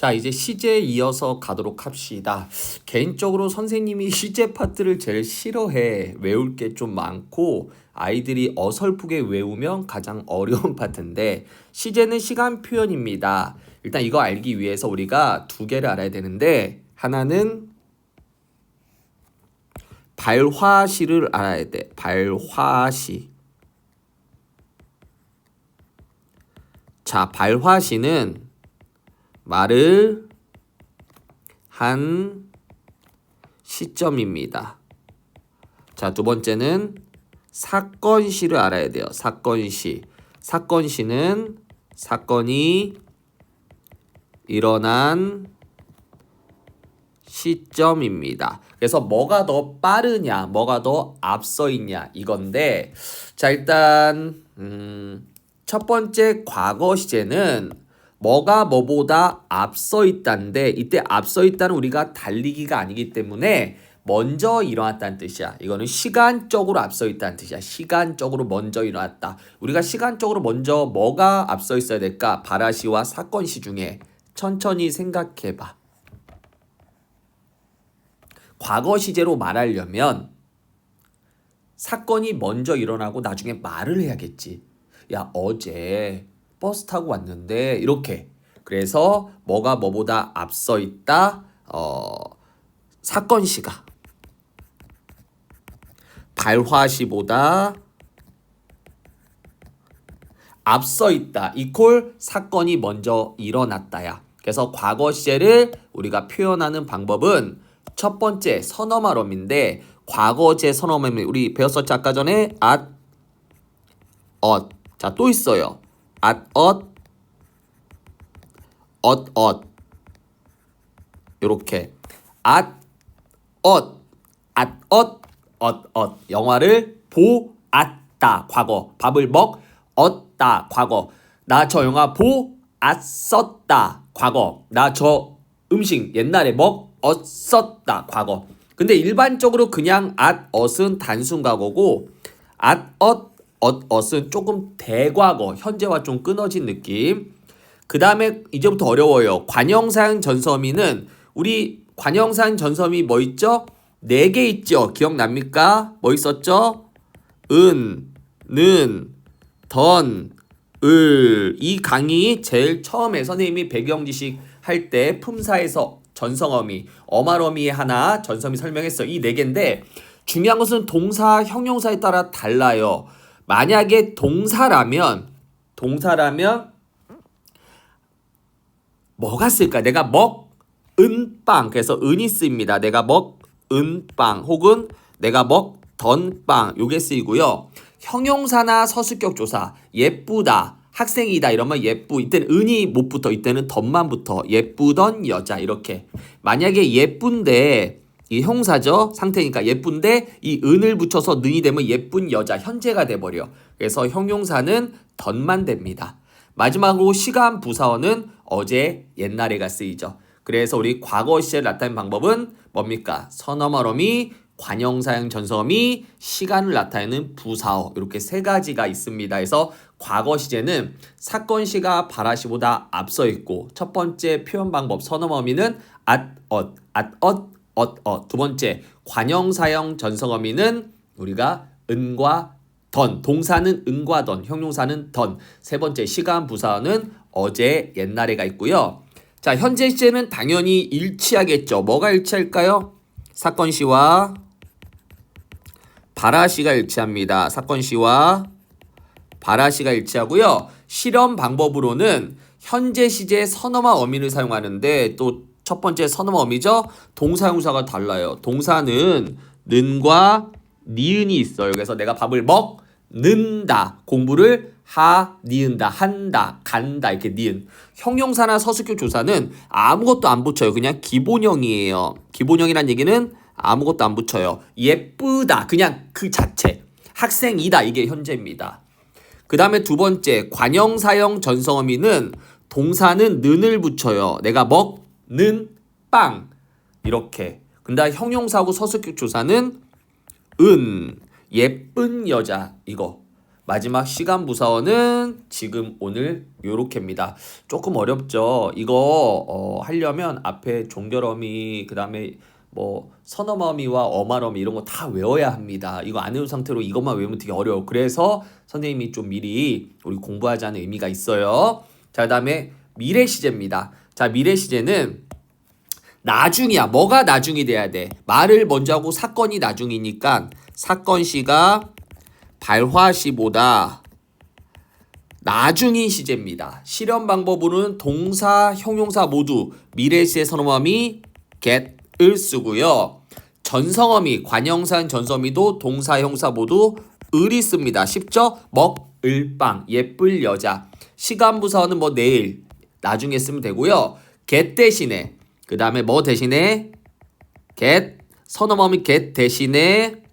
자, 이제 시제에 이어서 가도록 합시다. 개인적으로 선생님이 시제 파트를 제일 싫어해. 외울 게 좀 많고 아이들이 어설프게 외우면 가장 어려운 파트인데 시제는 시간 표현입니다. 일단 이거 알기 위해서 우리가 두 개를 알아야 되는데 하나는 발화시를 알아야 돼. 발화시. 자, 발화시는 말을 한 시점입니다. 자, 두 번째는 사건시를 알아야 돼요. 사건시. 사건시는 사건이 일어난 시점입니다. 그래서 뭐가 더 빠르냐, 뭐가 더 앞서 있냐 이건데, 자, 일단 첫 번째 과거 시제는 뭐가 뭐보다 앞서 있다는데, 이때 앞서 있다는 우리가 달리기가 아니기 때문에 먼저 일어났다는 뜻이야. 이거는 시간적으로 앞서 있다는 뜻이야. 시간적으로 먼저 일어났다. 우리가 시간적으로 먼저 뭐가 앞서 있어야 될까? 발화시와 사건시 중에 천천히 생각해봐. 과거 시제로 말하려면 사건이 먼저 일어나고 나중에 말을 해야겠지. 야, 어제 버스 타고 왔는데 이렇게. 그래서 뭐가 뭐보다 앞서 있다. 사건시가 발화시보다 앞서 있다. 이퀄 사건이 먼저 일어났다야. 그래서 과거 시제를 우리가 표현하는 방법은 첫 번째 선어말음인데, 과거제 선어말 우리 배웠었지 아까 전에 at, 자, 또 있어요. at, 요렇게 at, 영화를 보았다. 과거. 밥을 먹었다. 과거. 나 저 영화 보았었다. 과거. 나 저 음식 옛날에 먹었었다. 과거. 근데 일반적으로 그냥 at은 단순 과거고 at, ot은 조금 대과거, 현재와 좀 끊어진 느낌. 그 다음에 이제부터 어려워요. 관형사형 전서미는 우리 관형사형 전서미 뭐 있죠? 4개 있죠? 기억납니까? 뭐 있었죠? 은, 는, 던, 을. 이 강의 제일 처음에 선생님이 배경지식 할 때 품사에서 전성어미, 어말어미 하나 전서미 설명했어. 이 4개인데 중요한 것은 동사, 형용사에 따라 달라요. 만약에 동사라면 뭐가 쓸까? 내가 먹은 빵. 그래서 은이 쓰입니다. 내가 먹은 빵 혹은 내가 먹던 빵. 요게 쓰이고요. 형용사나 서술격 조사, 예쁘다, 학생이다 이러면 예쁘. 이때는 은이 못 붙어. 이때는 던만 붙어. 예쁘던 여자 이렇게. 만약에 예쁜데 이 형사죠. 상태니까 예쁜데 이 은을 붙여서 는이 되면 예쁜 여자 현재가 돼버려. 그래서 형용사는 던만 됩니다. 마지막으로 시간 부사어는 어제 옛날에가 쓰이죠. 그래서 우리 과거 시제를 나타내는 방법은 뭡니까? 선어말어미, 관형사형 전서어미, 시간을 나타내는 부사어 이렇게 3가지가 있습니다. 그래서 과거 시제는 사건시가 발화시보다 앞서 있고 첫 번째 표현 방법 선어어미는 두 번째 관형사형 전성어미는 우리가 은과 던, 동사는 은과 던, 형용사는 던. 세 번째 시간 부사어는 어제 옛날에가 있고요. 자, 현재 시제는 당연히 일치하겠죠. 뭐가 일치할까요? 사건시와 발화시가 일치합니다. 사건시와 발화시가 일치하고요. 실험 방법으로는 현재 시제 선어마 어미를 사용하는데 또 첫 번째 선어마 어미죠. 동사 형용사가 달라요. 동사는 는과 니은이 있어요. 그래서 내가 밥을 먹는다. 공부를 니은다. 한다. 간다. 이렇게 니은. 형용사나 서술격 조사는 아무것도 안 붙여요. 그냥 기본형이에요. 기본형이란 얘기는 아무것도 안 붙여요. 예쁘다. 그냥 그 자체. 학생이다. 이게 현재입니다. 그 다음에 두 번째 관형사형 전성어미는 동사는 는을 붙여요. 내가 먹는 빵 이렇게. 근데 형용사하고 서술격 조사는 은, 예쁜 여자 이거. 마지막 시간 부사어는 지금 오늘 요렇게입니다. 조금 어렵죠. 이거 하려면 앞에 종결어미 그다음에 뭐 선어머미와 어말어미 이런 거 다 외워야 합니다. 이거 안 외운 상태로 이것만 외우면 되게 어려워. 그래서 선생님이 좀 미리 우리 공부하자는 의미가 있어요. 자, 그다음에 미래 시제입니다. 자, 미래 시제는 나중이야. 뭐가 나중이 돼야 돼? 말을 먼저 하고 사건이 나중이니까 사건 시가 발화 시보다 나중인 시제입니다. 실현 방법으로는 동사, 형용사 모두 미래 시제 선어머미 get을 쓰고요. 전성어미, 관형사인 전성어미도 동사, 형사 모두 을이 씁니다. 쉽죠? 먹을 빵, 예쁠 여자. 시간 부사어는 뭐 내일, 나중에 쓰면 되고요. get 대신에 그 다음에 뭐 대신에 get, 선어머미 get 대신에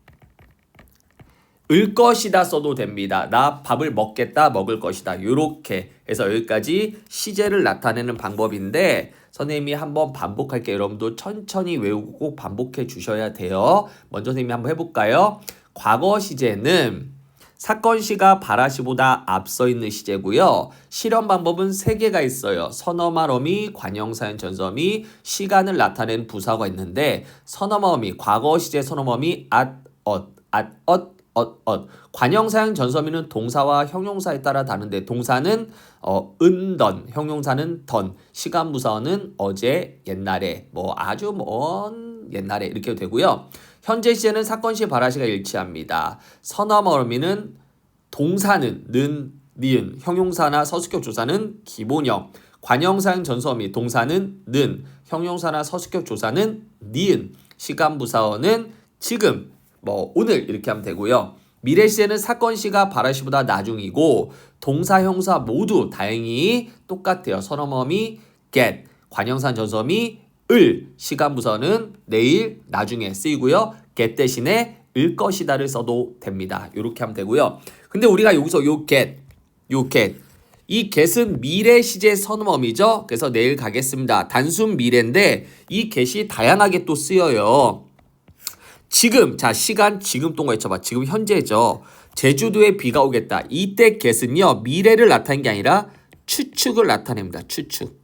을 것이다 써도 됩니다. 나 밥을 먹겠다, 먹을 것이다. 요렇게 해서 여기까지 시제를 나타내는 방법인데 선생님이 한번 반복할게요. 여러분도 천천히 외우고 꼭 반복해 주셔야 돼요. 먼저 선생님이 한번 해볼까요? 과거 시제는 사건 시가 발화시보다 앞서 있는 시제고요. 실현 방법은 3개가 있어요. 선어말어미, 관형사연 전서어미, 시간을 나타낸 부사가 있는데 선어말어미, 과거 시제 선어말어미 관형사형 전서미는 동사와 형용사에 따라 다른데 동사는 은던, 형용사는 던, 시간 부사어는 어제, 옛날에, 뭐 아주 먼 옛날에 이렇게 되고요. 현재 시제는 사건 시 발화시가 일치합니다. 선어머미는 동사는 는, 니은, 형용사나 서술격 조사는 기본형, 관형사형 전서미 동사는 는, 형용사나 서술격 조사는 니은, 시간 부사어는 지금, 뭐 오늘 이렇게 하면 되고요. 미래 시제는 사건 시가 발화시보다 나중이고 동사 형사 모두 다행히 똑같아요. 선어머미 get, 관형사 전서미 을, 시간 부사는 내일, 나중에 쓰이고요. get 대신에 을 것이다를 써도 됩니다. 이렇게 하면 되고요. 근데 우리가 여기서 요 get, 이 get은 미래 시제 선어머미죠. 그래서 내일 가겠습니다. 단순 미래인데 이 get이 다양하게 또 쓰여요. 지금, 자, 시간 지금 동안 해쳐봐. 지금 현재죠. 제주도에 비가 오겠다. 이때 get은요, 미래를 나타낸 게 아니라 추측을 나타냅니다. 추측.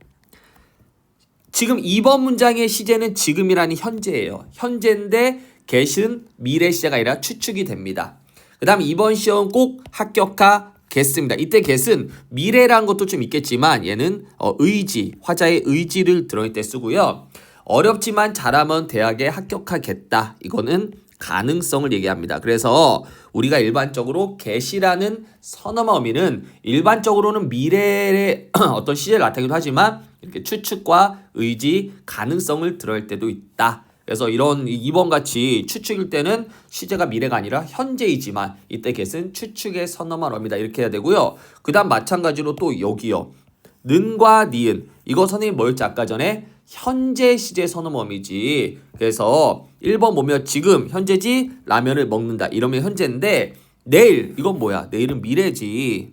지금 이번 문장의 시제는 지금이라는 현재예요. 현재인데 get은 미래 시제가 아니라 추측이 됩니다. 그 다음 이번 시험 꼭 합격하겠습니다. 이때 get은 미래라는 것도 좀 있겠지만 얘는 의지, 화자의 의지를 드러낼 때 쓰고요. 어렵지만 잘하면 대학에 합격하겠다. 이거는 가능성을 얘기합니다. 그래서 우리가 일반적으로 get이라는 선어마 어미는 일반적으로는 미래의 어떤 시제를 나타내기도 하지만 이렇게 추측과 의지, 가능성을 드러낼 때도 있다. 그래서 이런 2번 같이 추측일 때는 시제가 미래가 아니라 현재이지만 이때 get은 추측의 선어마 어미다. 이렇게 해야 되고요. 그 다음 마찬가지로 또 여기요. 는과 니은. 이거 선생님 뭐였지 아까 전에? 현재 시제 선어머미지. 그래서 1번 보면 지금 현재지 라면을 먹는다. 이러면 현재인데 내일 이건 뭐야? 내일은 미래지.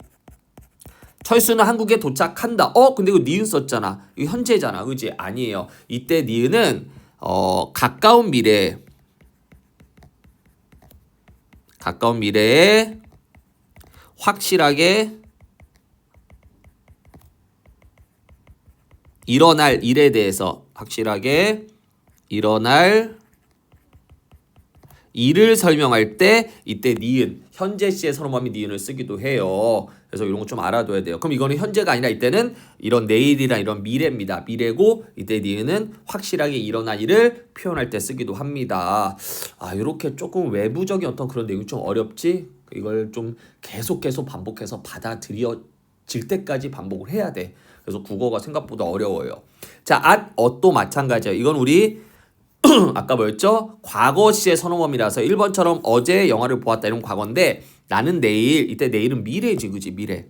철수는 한국에 도착한다. 근데 이거 니은 썼잖아. 이거 현재잖아. 그지? 아니에요. 이때 니은은 가까운 미래에 확실하게 일어날 일에 대해서 확실하게 일어날 일을 설명할 때 이때 니은, 현재 시의 선어머미 니은을 쓰기도 해요. 그래서 이런 거 좀 알아둬야 돼요. 그럼 이거는 현재가 아니라 이때는 이런 내일이랑 이런 미래입니다. 미래고 이때 니은은 확실하게 일어날 일을 표현할 때 쓰기도 합니다. 이렇게 조금 외부적인 어떤 그런 내용이 좀 어렵지? 이걸 좀 계속 반복해서 받아들여질 때까지 반복을 해야 돼. 그래서 국어가 생각보다 어려워요. 자, 또 마찬가지예요. 이건 우리 아까 뭐였죠? 과거 시제 선어범이라서 1번처럼 어제 영화를 보았다 이런 과거인데 나는 내일, 이때 내일은 미래지, 그지? 미래.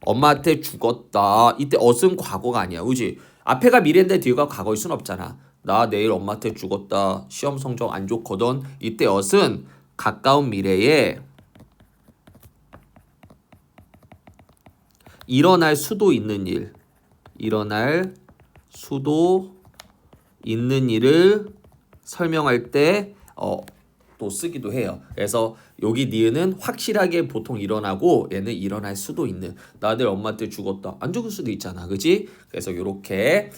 엄마한테 죽었다. 이때 엇은 과거가 아니야, 그지? 앞에가 미래인데 뒤가 과거일 순 없잖아. 나 내일 엄마한테 죽었다. 시험 성적 안 좋거든. 이때 엇은 가까운 미래에 일어날 수도 있는 일, 일어날 수도 있는 일을 설명할 때 또 쓰기도 해요. 그래서 여기 니은은 확실하게 보통 일어나고 얘는 일어날 수도 있는. 나들 엄마한테 죽었다. 안 죽을 수도 있잖아. 그지? 그래서 요렇게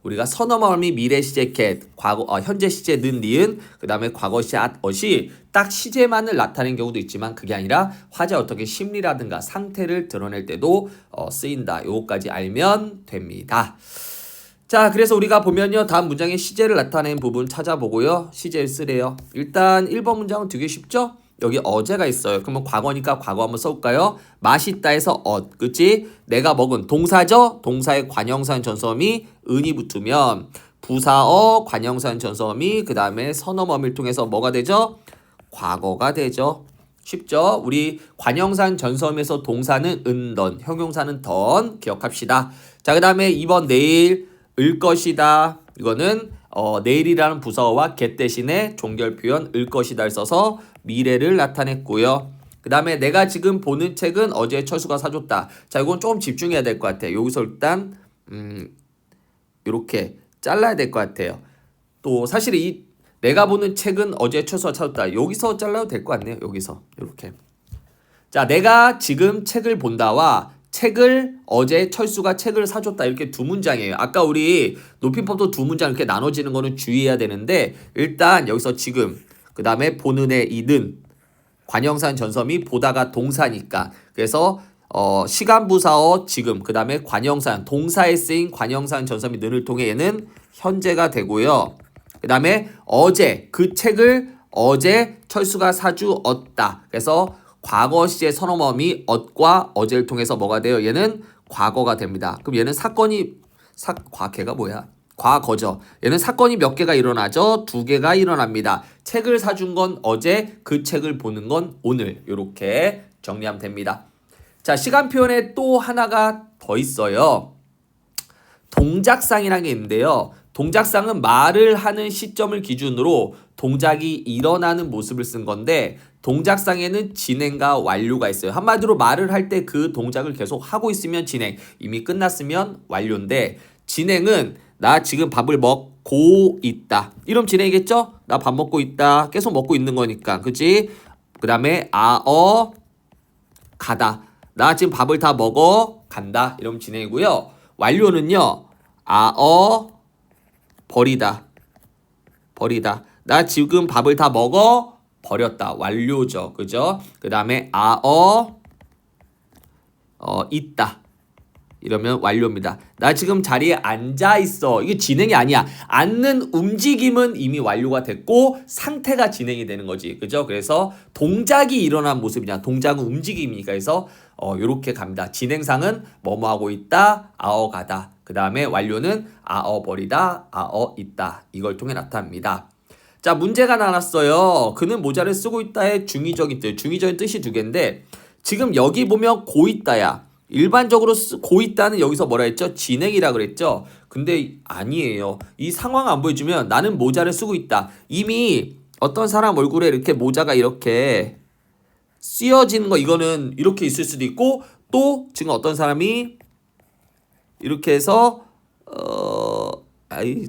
우리가 선어머미 미래 시제 get 과거 현재 시제 는 니은 그다음에 과거 시제 at엇이 딱 시제만을 나타내는 경우도 있지만 그게 아니라 화자 어떻게 심리라든가 상태를 드러낼 때도 쓰인다. 요거까지 알면 됩니다. 자, 그래서 우리가 보면요. 다음 문장의 시제를 나타낸 부분 찾아보고요. 시제를 쓰래요. 일단 1번 문장은 되게 쉽죠? 여기 어제가 있어요. 그러면 과거니까 과거 한번 써볼까요? 맛있다에서 그치? 내가 먹은 동사죠? 동사의 관형사인 전섬이 은이 붙으면 부사어 관형사인 전섬이 그 다음에 선어머미를 통해서 뭐가 되죠? 과거가 되죠. 쉽죠? 우리 관형산 전섬에서 동사는 던, 형용사는 던 기억합시다. 자, 그 다음에 2번 내일 을 것이다. 이거는 내일이라는 부사어와 get 대신에 종결 표현 을 것이다를 써서 미래를 나타냈고요. 그 다음에 내가 지금 보는 책은 어제 철수가 사줬다. 자, 이건 조금 집중해야 될 것 같아요. 여기서 일단 이렇게 잘라야 될 것 같아요. 또 사실 이 내가 보는 책은 어제 철수가 사줬다. 여기서 잘라도 될 것 같네요. 여기서 이렇게. 자, 내가 지금 책을 본다와 책을 어제 철수가 책을 사줬다. 이렇게 두 문장이에요. 아까 우리 높임법도 두 문장 이렇게 나눠지는 거는 주의해야 되는데 일단 여기서 지금 그 다음에 보는 애 이는 관형산 전섬이 보다가 동사니까 그래서 시간 부사어 지금 그 다음에 관형산 동사에 쓰인 관형산 전섬이 는을 통해 얘는 현재가 되고요. 그 다음에 어제 그 책을 어제 철수가 사주었다. 그래서 과거 시제 선어머미 엇과 어제를 통해서 뭐가 돼요? 얘는 과거가 됩니다. 그럼 얘는 걔가 뭐야? 과거죠. 얘는 사건이 몇 개가 일어나죠? 2개가 일어납니다. 책을 사준 건 어제, 그 책을 보는 건 오늘. 이렇게 정리하면 됩니다. 자, 시간 표현에 또 하나가 더 있어요. 동작상이라는 게 있는데요. 동작상은 말을 하는 시점을 기준으로 동작이 일어나는 모습을 쓴 건데 동작상에는 진행과 완료가 있어요. 한마디로 말을 할 때 그 동작을 계속 하고 있으면 진행, 이미 끝났으면 완료인데 진행은 나 지금 밥을 먹고 있다. 이러면 진행이겠죠? 나 밥 먹고 있다. 계속 먹고 있는 거니까. 그치? 그 다음에 가다. 나 지금 밥을 다 먹어 간다. 이러면 진행이고요. 완료는요. 버리다. 나 지금 밥을 다 먹어 버렸다. 완료죠. 그죠? 그 다음에 있다. 이러면 완료입니다. 나 지금 자리에 앉아 있어. 이게 진행이 아니야. 앉는 움직임은 이미 완료가 됐고 상태가 진행이 되는 거지. 그죠? 그래서 동작이 일어난 모습이냐. 동작은 움직임이니까 해서 요렇게 갑니다. 진행상은 뭐뭐 하고 있다. 가다. 그 다음에 완료는 버리다. 있다. 이걸 통해 나타납니다. 자, 문제가 나왔어요. 그는 모자를 쓰고 있다의 중의적인 뜻. 중의적인 뜻이 2개인데 지금 여기 보면 고 있다야. 일반적으로 고 있다는 여기서 뭐라 했죠? 진행이라 그랬죠? 근데 아니에요. 이 상황 안 보여주면 나는 모자를 쓰고 있다. 이미 어떤 사람 얼굴에 이렇게 모자가 이렇게 씌어지는 거 이거는 이렇게 있을 수도 있고 또 지금 어떤 사람이 이렇게 해서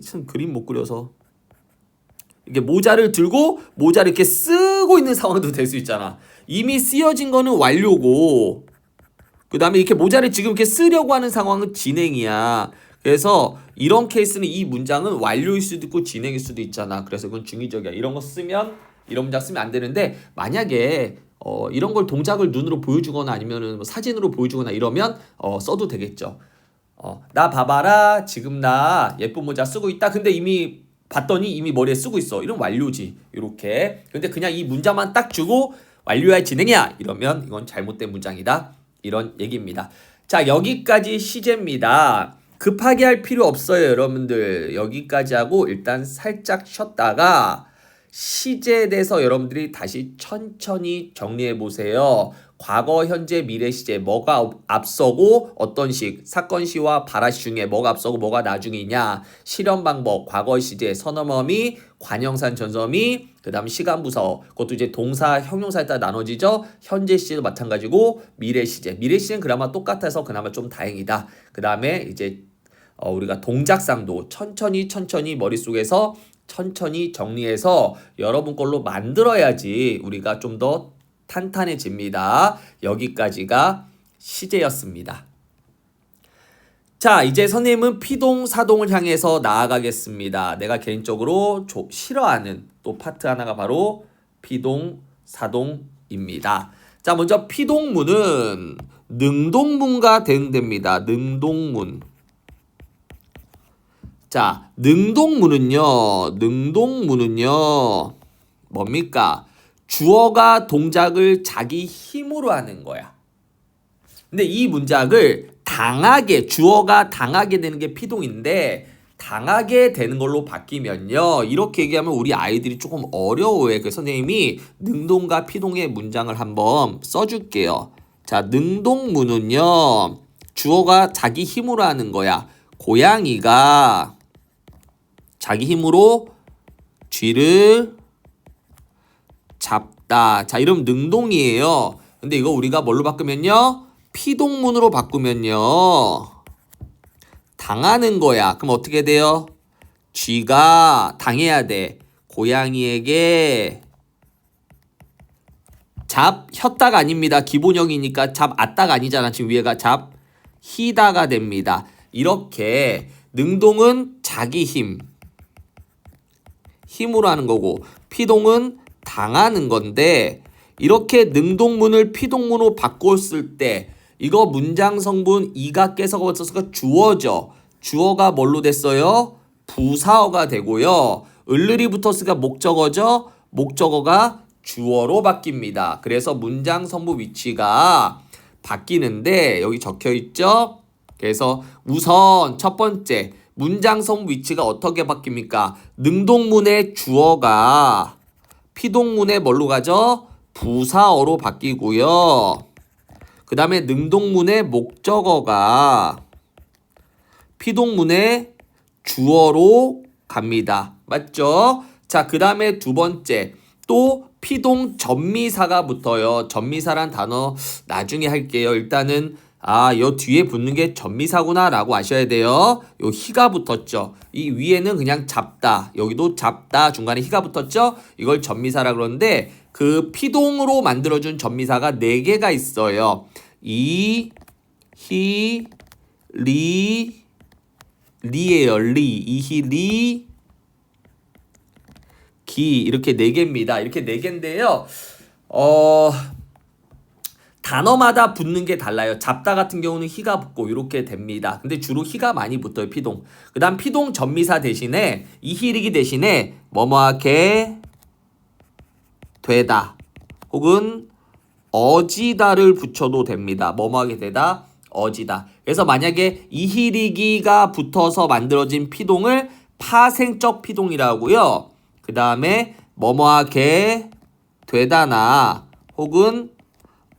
참 그림 못 그려서 이렇게 모자를 들고 모자를 이렇게 쓰고 있는 상황도 될 수 있잖아. 이미 쓰여진 거는 완료고 그 다음에 이렇게 모자를 지금 이렇게 쓰려고 하는 상황은 진행이야. 그래서 이런 케이스는 이 문장은 완료일 수도 있고 진행일 수도 있잖아. 그래서 그건 중의적이야. 이런 문장 쓰면 안 되는데 만약에 이런 걸 동작을 눈으로 보여주거나 아니면은 뭐 사진으로 보여주거나 이러면 써도 되겠죠. 나 봐봐라. 지금 나 예쁜 모자 쓰고 있다. 근데 이미 봤더니 이미 머리에 쓰고 있어. 이런 완료지. 이렇게. 근데 그냥 이 문장만 딱 주고 완료야 진행이야. 이러면 이건 잘못된 문장이다. 이런 얘기입니다. 자, 여기까지 시제입니다. 급하게 할 필요 없어요, 여러분들. 여기까지 하고 일단 살짝 쉬었다가 시제에 대해서 여러분들이 다시 천천히 정리해 보세요. 과거, 현재, 미래 시제 뭐가 앞서고 어떤 식, 사건 시와 발화시 중에 뭐가 앞서고 뭐가 나중이냐, 실현 방법, 과거 시제, 선어머미, 관형산 전섬이, 그 다음 시간 부사어, 그것도 이제 동사, 형용사에 따라 나눠지죠. 현재 시제도 마찬가지고 미래 시제는 그나마 똑같아서 그나마 좀 다행이다. 그 다음에 이제 우리가 동작상도 천천히 머릿속에서 천천히 정리해서 여러분 걸로 만들어야지 우리가 좀 더 탄탄해집니다. 여기까지가 시제였습니다. 자, 이제 선생님은 피동사동을 향해서 나아가겠습니다. 내가 개인적으로 싫어하는 또 파트 하나가 바로 피동사동입니다. 자, 먼저 피동문은 능동문과 대응됩니다. 능동문. 자, 능동문은요 뭡니까? 주어가 동작을 자기 힘으로 하는 거야. 근데 이 문장을 주어가 당하게 되는 게 피동인데, 당하게 되는 걸로 바뀌면요, 이렇게 얘기하면 우리 아이들이 조금 어려워해. 그래서 선생님이 능동과 피동의 문장을 한번 써줄게요. 자, 능동문은요, 주어가 자기 힘으로 하는 거야. 고양이가 자기 힘으로 쥐를 잡다. 자, 이러면 능동이에요. 근데 이거 우리가 뭘로 바꾸면요, 피동문으로 바꾸면요, 당하는 거야. 그럼 어떻게 돼요? 쥐가 당해야 돼. 고양이에게 잡혔다가 아닙니다. 기본형이니까 잡았다가 아니잖아. 지금 위에가 잡히다가 됩니다. 이렇게 능동은 자기 힘으로 하는 거고, 피동은 당하는 건데, 이렇게 능동문을 피동문으로 바꿨을 때 이거 문장 성분 이각계서가 붙었으니까 주어죠. 주어가 뭘로 됐어요? 부사어가 되고요. 을을이 붙었으니까 목적어죠. 목적어가 주어로 바뀝니다. 그래서 문장 성분 위치가 바뀌는데 여기 적혀 있죠. 그래서 우선 첫 번째 문장 성분 위치가 어떻게 바뀝니까? 능동문의 주어가 피동문의 뭘로 가죠? 부사어로 바뀌고요. 그 다음에 능동문의 목적어가 피동문의 주어로 갑니다. 맞죠? 자, 그 다음에 두 번째, 또 피동 전미사가 붙어요. 전미사란 단어 나중에 할게요. 일단은 요 뒤에 붙는 게 전미사구나 라고 아셔야 돼요. 요 희가 붙었죠. 이 위에는 그냥 잡다, 여기도 잡다, 중간에 희가 붙었죠. 이걸 전미사라 그러는데 그 피동으로 만들어준 전미사가 4개가 있어요. 이, 히, 리예요. 이히, 리, 기. 이렇게 4개입니다. 이렇게 4개인데요. 단어마다 붙는 게 달라요. 잡다 같은 경우는 희가 붙고 이렇게 됩니다. 근데 주로 희가 많이 붙어요. 피동. 그 다음 피동 전미사 대신에 이히리기 대신에 뭐뭐하게 되다 혹은 어지다를 붙여도 됩니다. 뭐뭐하게 되다, 어지다. 그래서 만약에 이히리기가 붙어서 만들어진 피동을 파생적 피동이라고요. 그 다음에 뭐뭐하게 되다나 혹은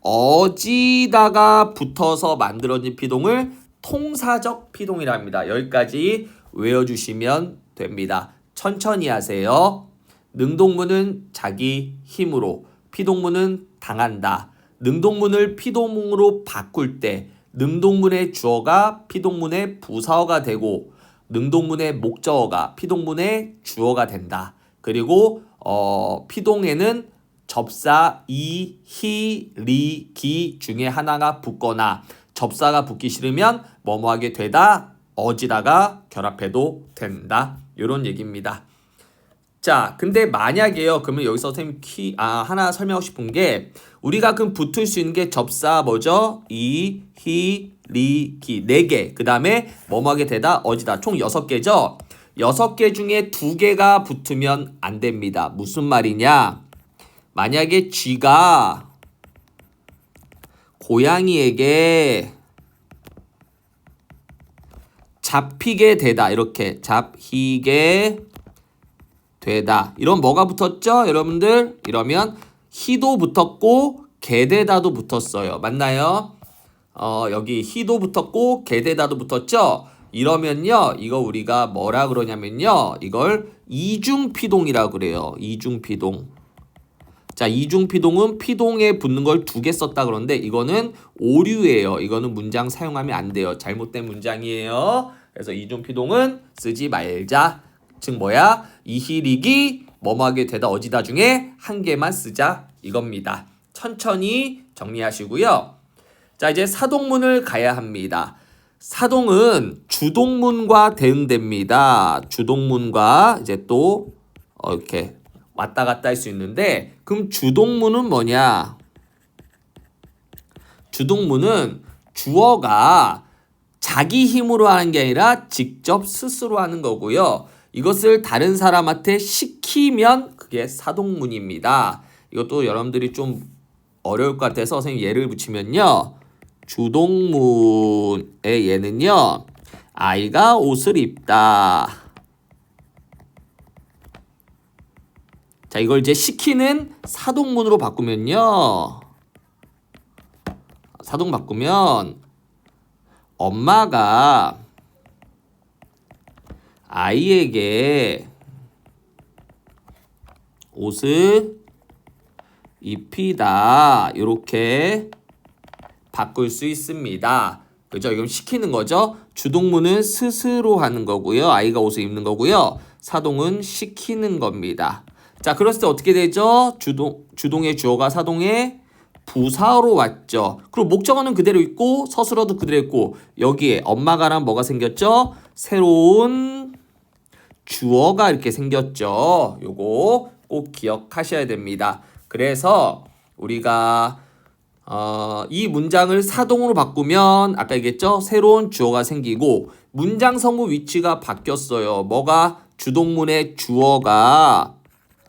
어지다가 붙어서 만들어진 피동을 통사적 피동이라 합니다. 여기까지 외워주시면 됩니다. 천천히 하세요. 능동문은 자기 힘으로, 피동문은 당한다. 능동문을 피동문으로 바꿀 때 능동문의 주어가 피동문의 부사어가 되고 능동문의 목적어가 피동문의 주어가 된다. 그리고 피동에는 접사 이, 히, 리, 기 중에 하나가 붙거나 접사가 붙기 싫으면 뭐뭐하게 되다, 어지다가 결합해도 된다. 이런 얘기입니다. 자, 근데 만약에요. 그러면 여기서 선생님 하나 설명하고 싶은 게, 우리가 그럼 붙을 수 있는 게 접사 뭐죠? 이, 히, 리, 기 4개. 그 다음에 뭐뭐하게 되다, 어지다. 총 6개죠? 6개 중에 2개가 붙으면 안 됩니다. 무슨 말이냐? 만약에 쥐가 고양이에게 잡히게 되다, 이렇게 잡히게 되다, 이런 뭐가 붙었죠? 여러분들, 이러면 희도 붙었고 게되다도 붙었어요. 맞나요? 여기 희도 붙었고 게되다도 붙었죠? 이러면요, 이거 우리가 뭐라 그러냐면요, 이걸 이중피동이라고 그래요. 이중피동. 자, 이중피동은 피동에 붙는 걸 2개 썼다 그러는데 이거는 오류예요. 이거는 문장 사용하면 안 돼요. 잘못된 문장이에요. 그래서 이중피동은 쓰지 말자. 즉 뭐야? 이히리기 뭐뭐하게 되다, 어지다 중에 1개만 쓰자 이겁니다. 천천히 정리하시고요. 자, 이제 사동문을 가야 합니다. 사동은 주동문과 대응됩니다. 주동문과 이제 또 이렇게 왔다 갔다 할 수 있는데, 그럼 주동문은 뭐냐? 주동문은 주어가 자기 힘으로 하는 게 아니라 직접 스스로 하는 거고요. 이것을 다른 사람한테 시키면 그게 사동문입니다. 이것도 여러분들이 좀 어려울 것 같아서 선생님 예를 붙이면요. 주동문의 예는요. 아이가 옷을 입다. 자, 이걸 이제 시키는 사동문으로 바꾸면요. 사동 바꾸면 엄마가 아이에게 옷을 입히다. 이렇게 바꿀 수 있습니다. 그죠? 이건 시키는 거죠. 주동문은 스스로 하는 거고요. 아이가 옷을 입는 거고요. 사동은 시키는 겁니다. 자, 그랬을 때 어떻게 되죠? 주동의 주어가 사동의 부사로 왔죠. 그리고 목적어는 그대로 있고 서술어도 그대로 있고 여기에 엄마가랑 뭐가 생겼죠? 새로운 주어가 이렇게 생겼죠. 요거 꼭 기억하셔야 됩니다. 그래서 우리가 이 문장을 사동으로 바꾸면 아까 얘기했죠? 새로운 주어가 생기고 문장 성구 위치가 바뀌었어요. 뭐가? 주동문의 주어가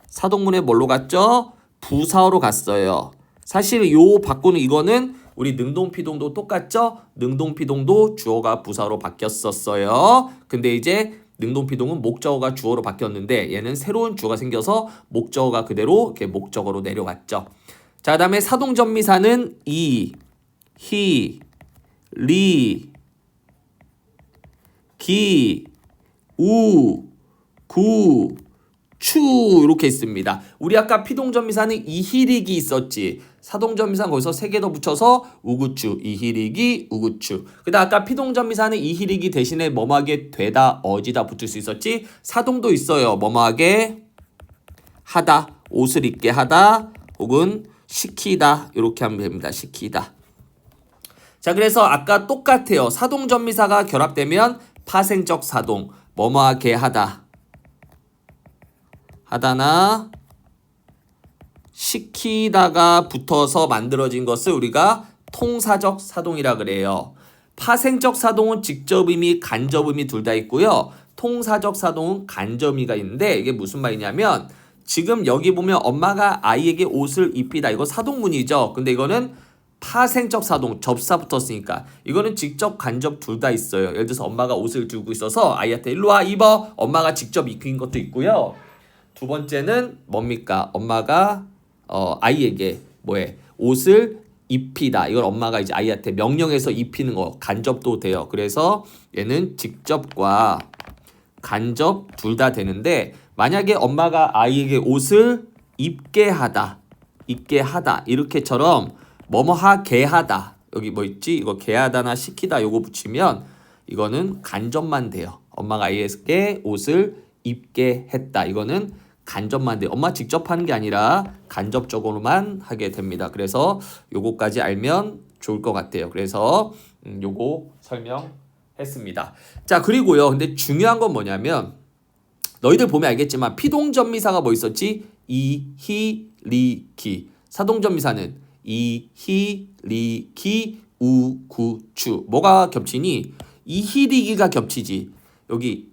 사동문의 뭘로 갔죠? 부사어로 갔어요. 사실 요 바꾸는 이거는 우리 능동피동도 똑같죠? 능동피동도 주어가 부사로 바뀌었었어요. 근데 이제 능동피동은 목적어가 주어로 바뀌었는데 얘는 새로운 주어가 생겨서 목적어가 그대로 이렇게 목적어로 내려갔죠. 자, 그다음에 사동전미사는 이, 히, 리, 기, 우, 구, 추 이렇게 있습니다. 우리 아까 피동전미사는 이히리기 있었지. 사동전미사는 거기서 3개 더 붙여서 우구추, 이히리기, 우구추. 그다음 아까 피동전미사는 이히리기 대신에 뭐뭐하게 되다, 어지다 붙을 수 있었지. 사동도 있어요. 뭐뭐하게 하다, 옷을 입게 하다, 혹은 시키다 이렇게 하면 됩니다. 시키다. 자, 그래서 아까 똑같아요. 사동전미사가 결합되면 파생적 사동, 뭐뭐하게 하다. 하다나 시키다가 붙어서 만들어진 것을 우리가 통사적 사동이라 그래요. 파생적 사동은 직접 의미, 간접 의미 둘 다 있고요. 통사적 사동은 간접 의미가 있는데 이게 무슨 말이냐면 지금 여기 보면 엄마가 아이에게 옷을 입히다. 이거 사동문이죠. 근데 이거는 파생적 사동, 접사 붙었으니까 이거는 직접 간접 둘 다 있어요. 예를 들어서 엄마가 옷을 들고 있어서 아이한테 일로 와 입어. 엄마가 직접 입힌 것도 있고요. 두 번째는 뭡니까? 엄마가 아이에게 옷을 입히다. 이걸 엄마가 이제 아이한테 명령해서 입히는 거 간접도 돼요. 그래서 얘는 직접과 간접 둘 다 되는데 만약에 엄마가 아이에게 옷을 입게 하다 이렇게처럼 뭐뭐하게 하다 여기 뭐 있지? 이거 게 하다나 시키다 요거 붙이면 이거는 간접만 돼요. 엄마가 아이에게 옷을 입게 했다. 이거는 간접만 돼요. 엄마 직접 하는 게 아니라 간접적으로만 하게 됩니다. 그래서 요거까지 알면 좋을 것 같아요. 그래서 요거 설명했습니다. 자, 그리고요. 근데 중요한 건 뭐냐면 너희들 보면 알겠지만 피동전미사가 뭐 있었지? 이, 히, 리, 기. 사동전미사는 이, 히, 리, 기, 우, 구, 추. 뭐가 겹치니? 이, 히, 리, 기가 겹치지. 여기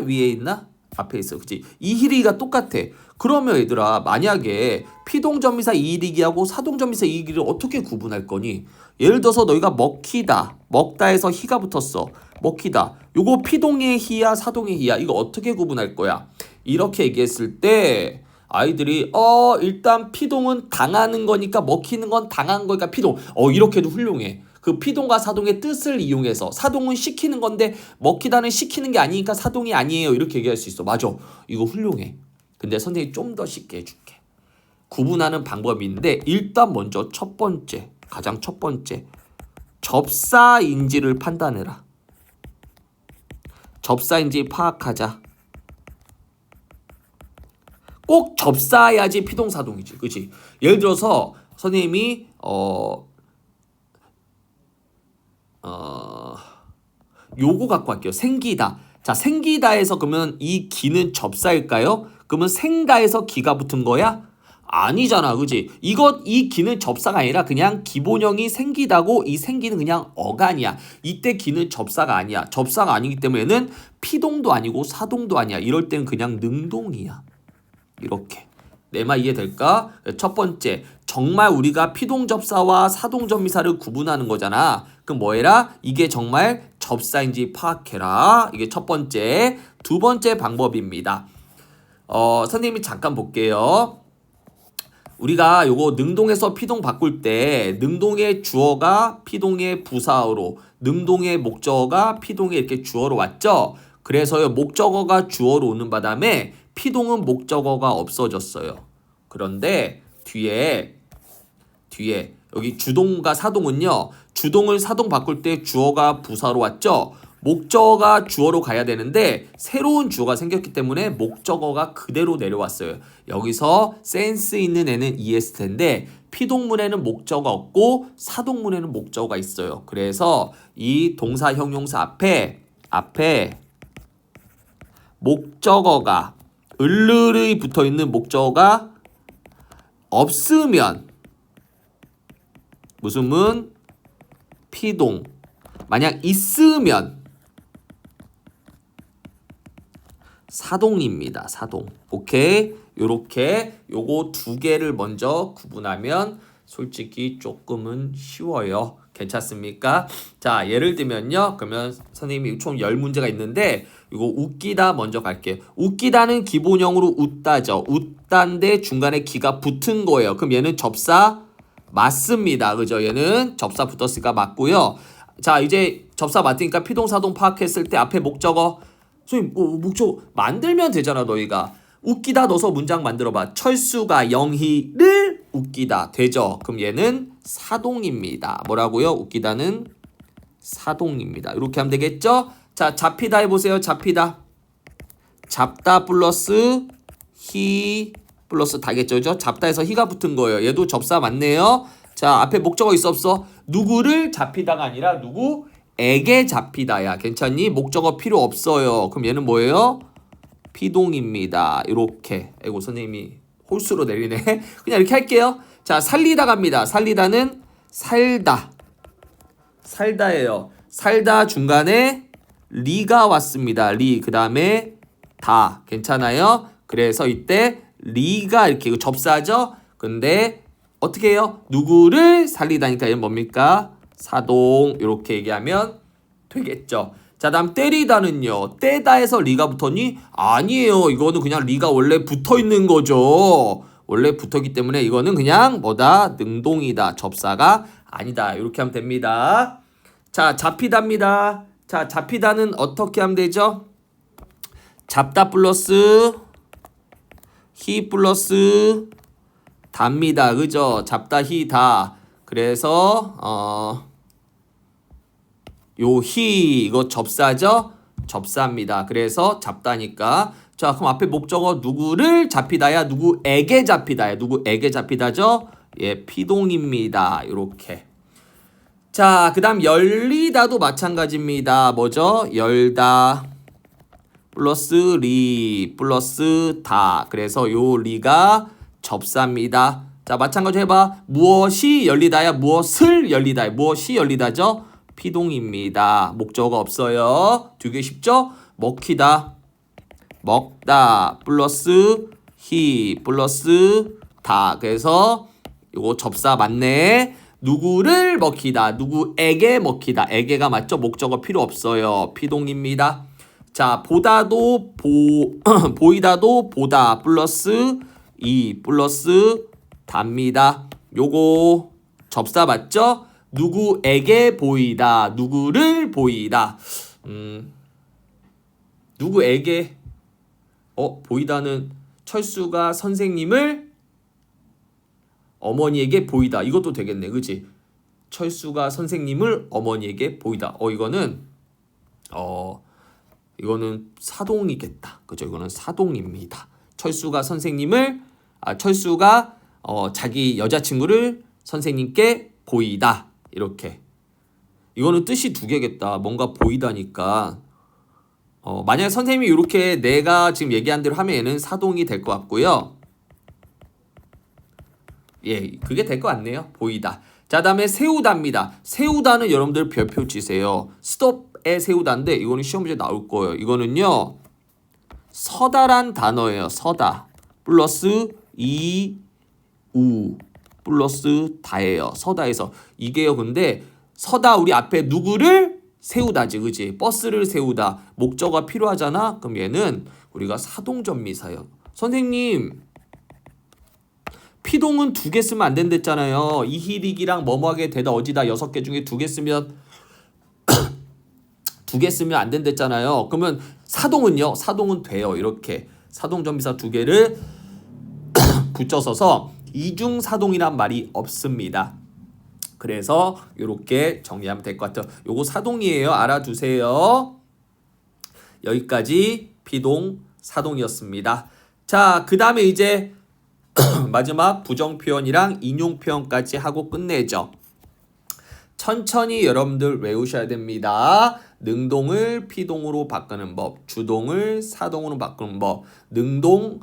위에 있나? 앞에 있어. 그치? 이히리기가 똑같아. 그러면 얘들아 만약에 피동전미사 이히리기하고 사동전미사 이히리기를 어떻게 구분할 거니? 예를 들어서 너희가 먹히다. 먹다에서 히가 붙었어. 먹히다. 요거 피동의 히야 사동의 히야. 이거 어떻게 구분할 거야? 이렇게 얘기했을 때 아이들이 일단 피동은 당하는 거니까 먹히는 건 당한 거니까 피동. 이렇게도 훌륭해. 그 피동과 사동의 뜻을 이용해서 사동은 시키는 건데 먹히다는 시키는 게 아니니까 사동이 아니에요. 이렇게 얘기할 수 있어. 맞아. 이거 훌륭해. 근데 선생님이 좀 더 쉽게 해줄게. 구분하는 방법이 있는데 일단 먼저 가장 첫 번째 접사인지를 판단해라. 접사인지 파악하자. 꼭 접사해야지 피동사동이지. 그치? 예를 들어서 선생님이 요거 갖고 할게요. 생기다. 자, 생기다에서 그러면 이 기는 접사일까요? 그러면 생다에서 기가 붙은 거야? 아니잖아, 그지? 이 기는 접사가 아니라 그냥 기본형이 생기다고 이 생기는 그냥 어간이야. 이때 기는 접사가 아니야. 접사가 아니기 때문에는 피동도 아니고 사동도 아니야. 이럴 때는 그냥 능동이야. 이렇게. 내 말 이해될까? 첫 번째, 정말 우리가 피동접사와 사동접미사를 구분하는 거잖아. 그럼 뭐해라? 이게 정말 접사인지 파악해라. 이게 첫 번째. 두 번째 방법입니다. 선생님이 잠깐 볼게요. 우리가 요거 능동에서 피동 바꿀 때 능동의 주어가 피동의 부사어로, 능동의 목적어가 피동의 이렇게 주어로 왔죠. 그래서요 목적어가 주어로 오는 바람에 피동은 목적어가 없어졌어요. 그런데 뒤에 여기 주동과 사동은요, 주동을 사동 바꿀 때 주어가 부사로 왔죠. 목적어가 주어로 가야 되는데 새로운 주어가 생겼기 때문에 목적어가 그대로 내려왔어요. 여기서 센스 있는 애는 이해했을 텐데 피동문에는 목적어가 없고 사동문에는 목적어가 있어요. 그래서 이 동사 형용사 앞에 목적어가 을르르이 붙어있는 목적어가 없으면 무슨 문? 피동. 만약 있으면 사동입니다. 사동. 오케이? 요렇게 요거 두 개를 먼저 구분하면 솔직히 조금은 쉬워요. 괜찮습니까? 자, 예를 들면요. 그러면 선생님이 총 10문제가 있는데 이거 웃기다 먼저 갈게요. 웃기다는 기본형으로 웃다죠. 웃다인데 중간에 기가 붙은 거예요. 그럼 얘는 접사 맞습니다. 그죠? 얘는 접사 붙었으니까 맞고요. 자, 이제 접사 맞으니까 피동사동 파악했을 때 앞에 목적어 선생님 목적어 만들면 되잖아. 너희가 웃기다 넣어서 문장 만들어봐. 철수가 영희를 웃기다 되죠. 그럼 얘는 사동입니다. 뭐라고요? 웃기다는 사동입니다. 이렇게 하면 되겠죠? 자, 잡히다 해보세요. 잡히다. 잡다 플러스 히 플러스 다겠죠. 그죠? 잡다에서 히가 붙은 거예요. 얘도 접사 맞네요. 자, 앞에 목적어 있어 없어? 누구를 잡히다가 아니라 누구에게 잡히다야. 괜찮니? 목적어 필요 없어요. 그럼 얘는 뭐예요? 피동입니다. 이렇게. 아이고 선생님이 홀수로 내리네. 그냥 이렇게 할게요. 자, 살리다 갑니다. 살리다는 살다. 살다예요. 살다 중간에 리가 왔습니다. 리. 그 다음에 다. 괜찮아요? 그래서 이때 리가 이렇게 접사죠. 근데 어떻게 해요? 누구를 살리다니까 얘는 뭡니까? 사동. 이렇게 얘기하면 되겠죠. 자, 다음 때리다는요. 떼다에서 리가 붙었니? 아니에요. 이거는 그냥 리가 원래 붙어 있는 거죠. 원래 붙었기 때문에 이거는 그냥 뭐다? 능동이다. 접사가 아니다. 이렇게 하면 됩니다. 자, 잡히다입니다. 자, 잡히다는 어떻게 하면 되죠? 잡다 플러스 히 플러스 답니다. 그죠? 잡다 히 다. 그래서 요 히 이거 접사죠? 접사입니다. 그래서 잡다니까. 자, 그럼 앞에 목적어 누구를 잡히다야? 누구에게 잡히다야? 누구에게 잡히다죠? 예, 피동입니다. 요렇게. 자, 그 다음 열리다도 마찬가지입니다. 뭐죠? 열다 플러스 리 플러스 다. 그래서 요 리가 접사입니다. 자, 마찬가지 해봐. 무엇이 열리다야? 무엇을 열리다야? 무엇이 열리다죠? 피동입니다. 목적어가 없어요. 되게 쉽죠? 먹히다. 먹다 플러스 히 플러스 다. 그래서 요거 접사 맞네. 누구를 먹히다. 누구에게 먹히다. 에게가 맞죠? 목적어 필요 없어요. 피동입니다. 자, 보다도 보이다도 보다 플러스 이 플러스 답니다. 요거 접사 맞죠? 누구에게 보이다. 누구를 보이다. 누구에게 보이다는 철수가 선생님을 어머니에게 보이다. 이것도 되겠네. 그치? 철수가 선생님을 어머니에게 보이다. 이거는 사동이겠다. 그죠? 이거는 사동입니다. 철수가 선생님을 철수가 자기 여자친구를 선생님께 보이다. 이렇게. 이거는 뜻이 두 개겠다. 뭔가 보이다니까. 만약에 선생님이 이렇게 내가 지금 얘기한 대로 하면 얘는 사동이 될 것 같고요. 예, 그게 될 것 같네요. 보이다. 자, 다음에 세우다입니다. 세우다는 여러분들 별표 치세요. 스톱에 세우다인데 이거는 시험 문제 나올 거예요. 이거는요. 서다란 단어예요. 서다. 플러스 우 플러스 다예요. 서다에서. 이게요. 근데 서다 우리 앞에 누구를 세우다지. 그지? 버스를 세우다. 목적어가 필요하잖아. 그럼 얘는 우리가 사동전미사예요. 선생님 피동은 두 개 쓰면 안 된댔잖아요. 이희릭이랑 뭐뭐하게 되다 어디다 6개 중에 두 개 쓰면 두 개 쓰면 안 된댔잖아요. 그러면 사동은요? 사동은 돼요. 이렇게 사동전미사 두 개를 붙여서서 이중사동이란 말이 없습니다. 그래서 이렇게 정리하면 될 것 같아요. 요거 사동이에요. 알아두세요. 여기까지 피동, 사동이었습니다. 자, 그 다음에 이제 마지막 부정표현이랑 인용표현까지 하고 끝내죠. 천천히 여러분들 외우셔야 됩니다. 능동을 피동으로 바꾸는 법, 주동을 사동으로 바꾸는 법, 능동,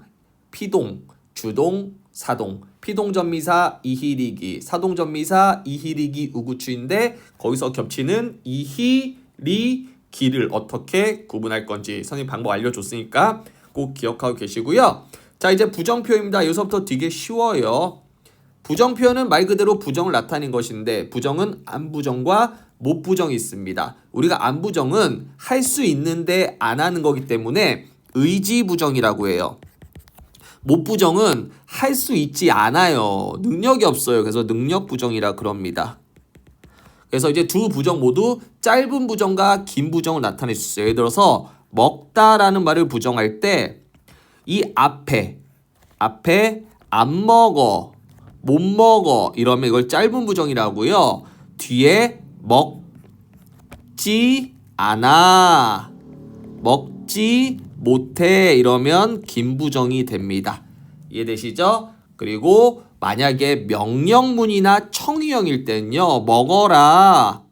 피동, 주동, 사동, 피동전미사 이희리기, 사동전미사 이희리기 우구추인데 거기서 겹치는 이희리기를 어떻게 구분할 건지 선생님 방법 알려줬으니까 꼭 기억하고 계시고요. 자, 이제 부정표현입니다. 여기서부터 되게 쉬워요. 부정표현은 말 그대로 부정을 나타내는 것인데 부정은 안부정과 못부정이 있습니다. 우리가 안부정은 할 수 있는데 안 하는 거기 때문에 의지부정이라고 해요. 못부정은 할 수 있지 않아요. 능력이 없어요. 그래서 능력부정이라 그럽니다. 그래서 이제 두 부정 모두 짧은 부정과 긴 부정을 나타낼 수 있어요. 예를 들어서 먹다라는 말을 부정할 때 이 앞에 안 먹어, 못 먹어 이러면 이걸 짧은 부정이라고요. 뒤에 먹지 않아, 먹지 못해 이러면 긴 부정이 됩니다. 이해되시죠? 그리고 만약에 명령문이나 청유형일 때는요. 먹어라,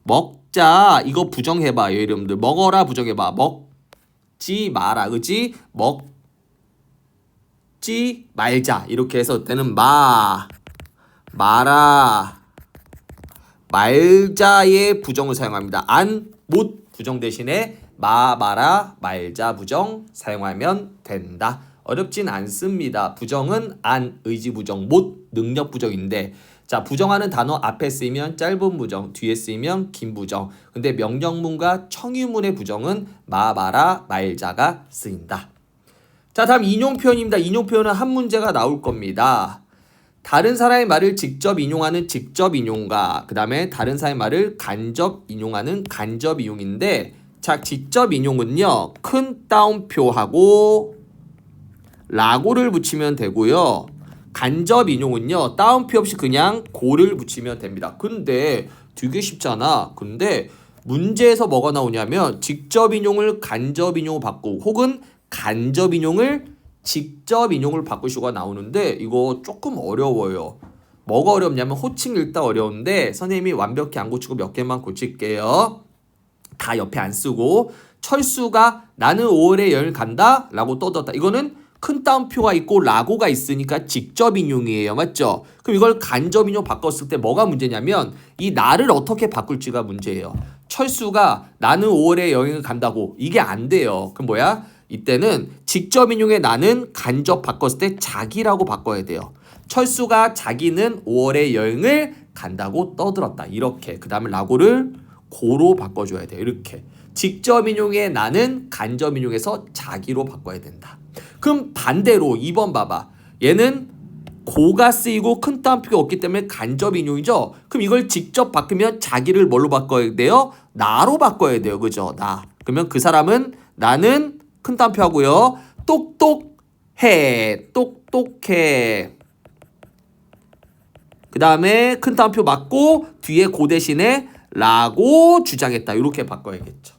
먹자 이거 부정해봐요. 여러분들 먹어라 부정해봐. 먹지 마라. 그치? 먹지 말자. 이렇게 해서 때는 마라, 말자의 부정을 사용합니다. 안, 못 부정 대신에 마라, 말자 부정 사용하면 된다. 어렵진 않습니다. 부정은 안, 의지부정, 못, 능력부정인데 자, 부정하는 단어 앞에 쓰이면 짧은 부정, 뒤에 쓰이면 긴 부정. 근데 명령문과 청유문의 부정은 마라, 말자가 쓰인다. 자, 다음 인용표현입니다. 인용표현은 한 문제가 나올 겁니다. 다른 사람의 말을 직접 인용하는 직접 인용과 그 다음에 다른 사람의 말을 간접 인용하는 간접 인용인데 자, 직접 인용은요. 큰 따옴표하고 라고를 붙이면 되고요. 간접 인용은요. 따옴표 없이 그냥 고를 붙이면 됩니다. 근데 되게 쉽잖아. 근데 문제에서 뭐가 나오냐면 직접 인용을 간접 인용으로 바꾸고 혹은 간접 인용을 직접 인용을 바꾸시고가 나오는데 이거 조금 어려워요. 뭐가 어렵냐면 호칭 읽다 어려운데 선생님이 완벽히 안 고치고 몇 개만 고칠게요. 다 옆에 안 쓰고 철수가 나는 5월에 여행 간다 라고 떠들었다. 이거는 큰 따옴표가 있고 라고가 있으니까 직접 인용이에요. 맞죠? 그럼 이걸 간접 인용 바꿨을 때 뭐가 문제냐면 이 나를 어떻게 바꿀지가 문제예요. 철수가 나는 5월에 여행을 간다고 이게 안 돼요. 그럼 뭐야? 이때는 직접 인용의 나는 간접 바꿨을 때 자기라고 바꿔야 돼요. 철수가 자기는 5월에 여행을 간다고 떠들었다. 이렇게. 그 다음에 라고를 고로 바꿔줘야 돼요. 이렇게. 직접 인용의 나는 간접 인용에서 자기로 바꿔야 된다. 그럼 반대로 2번 봐봐. 얘는 고가 쓰이고 큰 따옴표가 없기 때문에 간접 인용이죠. 그럼 이걸 직접 바꾸면 자기를 뭘로 바꿔야 돼요? 나로 바꿔야 돼요. 그죠? 나. 그러면 그 사람은 나는 큰 따옴표 하고요. 똑똑해. 그 다음에 큰 따옴표 맞고 뒤에 고 대신에 라고 주장했다. 이렇게 바꿔야겠죠.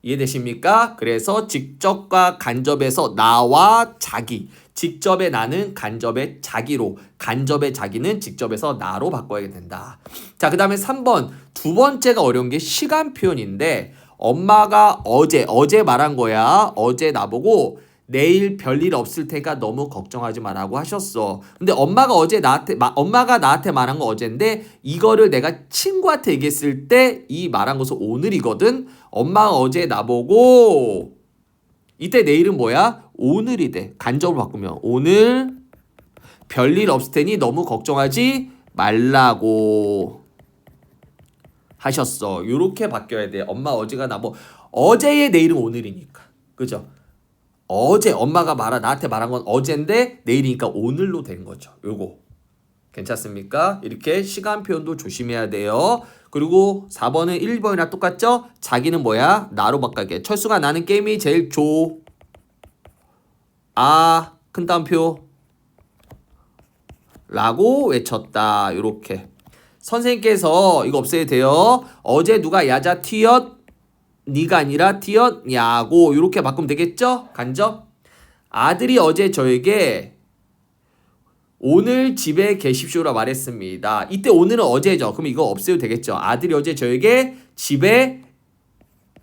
이해되십니까? 그래서 직접과 간접에서 나와 자기, 직접의 나는 간접의 자기로, 간접의 자기는 직접에서 나로 바꿔야 된다. 자, 그 다음에 3번 두 번째가 어려운 게 시간 표현인데 엄마가 어제 말한 거야. 어제 나보고 내일 별일 없을 테니까 너무 걱정하지 마라고 하셨어. 근데 엄마가 나한테 말한 거 어젠데 이거를 내가 친구한테 얘기했을 때 이 말한 것은 오늘이거든. 엄마가 어제 나보고 이때 내일은 뭐야? 오늘이 돼. 간접으로 바꾸면 오늘 별일 없을 테니 너무 걱정하지 말라고 하셨어. 요렇게 바뀌어야 돼. 엄마 어제가 어제의 내일은 오늘이니까. 그죠? 어제 엄마가 나한테 말한 건 어젠데 내일이니까 오늘로 된 거죠. 요거. 괜찮습니까? 이렇게 시간 표현도 조심해야 돼요. 그리고 4번은 1번이랑 똑같죠? 자기는 뭐야? 나로 바꿔게. 철수가 나는 게임이 제일 큰 따옴표 라고 외쳤다. 요렇게. 선생님께서 이거 없애야 돼요. 어제 누가 야자 튀었? 니가 아니라 튀었냐고 이렇게 바꾸면 되겠죠? 간접. 아들이 어제 저에게 오늘 집에 계십시오라 말했습니다. 이때 오늘은 어제죠. 그럼 이거 없애도 되겠죠? 아들이 어제 저에게 집에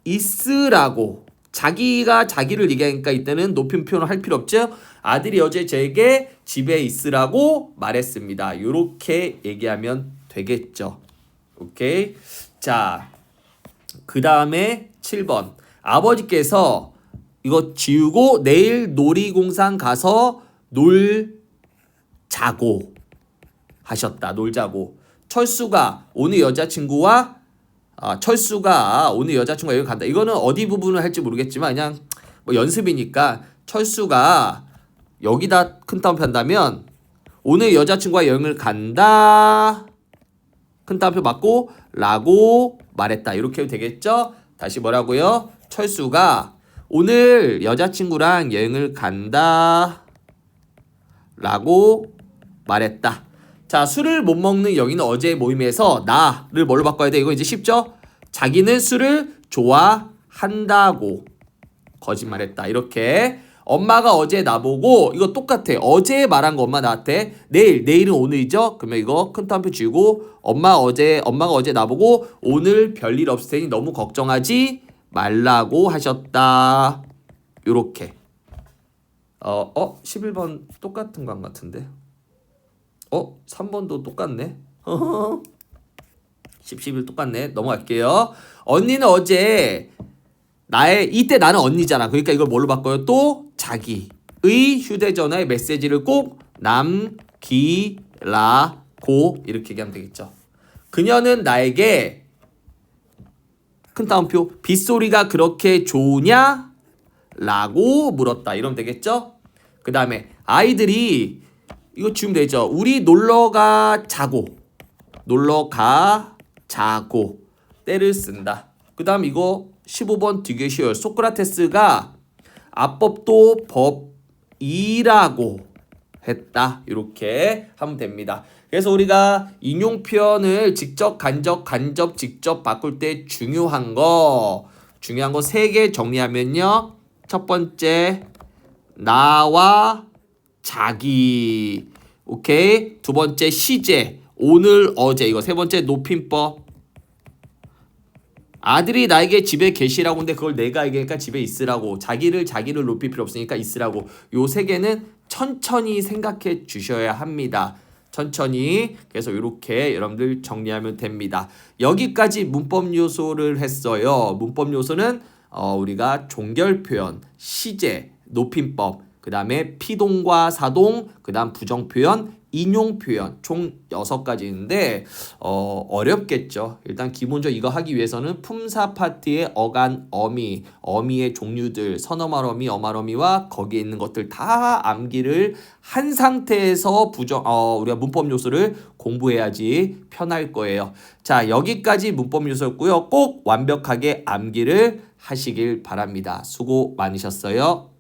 있으라고. 자기가 자기를 얘기하니까 이때는 높임 표현을 할 필요 없죠? 아들이 어제 저에게 집에 있으라고 말했습니다. 이렇게 얘기하면 되겠죠. 오케이. 자, 그 다음에 7번. 아버지께서 이거 지우고 내일 놀이공산 가서 놀자고 하셨다. 놀자고. 철수가 오늘 여자친구와 여기 간다. 이거는 어디 부분을 할지 모르겠지만 그냥 뭐 연습이니까 철수가 여기다 큰 따옴표 한다면 오늘 여자친구와 여행을 간다. 큰 따옴표 맞고 라고 말했다. 이렇게 해도 되겠죠? 다시 뭐라고요? 철수가 오늘 여자친구랑 여행을 간다 라고 말했다. 자, 술을 못 먹는 영희는 어제 모임에서 나를 뭘로 바꿔야 돼? 이거 이제 쉽죠? 자기는 술을 좋아한다고 거짓말했다. 이렇게. 엄마가 어제 나보고 이거 똑같아. 어제 말한 거 엄마 나한테 내일은 오늘이죠. 그러면 이거 큰 따옴표 지우고 엄마가 어제 나보고 오늘 별일 없을 테니 너무 걱정하지 말라고 하셨다. 요렇게. 11번 똑같은 거 같은데. 3번도 똑같네. 11 똑같네. 넘어갈게요. 언니는 어제 이때 나는 언니잖아. 그러니까 이걸 뭘로 바꿔요? 또 자기의 휴대전화에 메시지를 꼭 남기라고 이렇게 얘기하면 되겠죠. 그녀는 나에게 큰 따옴표 빗소리가 그렇게 좋으냐? 라고 물었다. 이러면 되겠죠. 그 다음에 아이들이 이거 지우면 되죠. 우리 놀러가 자고 때를 쓴다. 그 다음 이거 15번 되게 쉬워요. 소크라테스가 앞법도 법이라고 했다. 이렇게 하면 됩니다. 그래서 우리가 인용 표현을 직접, 간접, 직접 바꿀 때 중요한 거 3개 정리하면요. 첫 번째, 나와 자기. 오케이. 두 번째, 시제. 오늘, 어제. 이거 세 번째, 높임법. 아들이 나에게 집에 계시라고 하는데 그걸 내가 얘기하니까 집에 있으라고. 자기를 높일 필요 없으니까 있으라고. 요 세 개는 천천히 생각해 주셔야 합니다. 천천히. 그래서 이렇게 여러분들 정리하면 됩니다. 여기까지 문법 요소를 했어요. 문법 요소는 우리가 종결 표현, 시제, 높임법, 그 다음에 피동과 사동, 그 다음 부정 표현, 인용 표현 총 6가지 있는데 어렵겠죠. 일단 기본적으로 이거 하기 위해서는 품사 파트의 어간, 어미의 종류들, 선어말 어미, 어말 어미와 거기에 있는 것들 다 암기를 한 상태에서 우리가 문법 요소를 공부해야지 편할 거예요. 자, 여기까지 문법 요소였고요. 꼭 완벽하게 암기를 하시길 바랍니다. 수고 많으셨어요.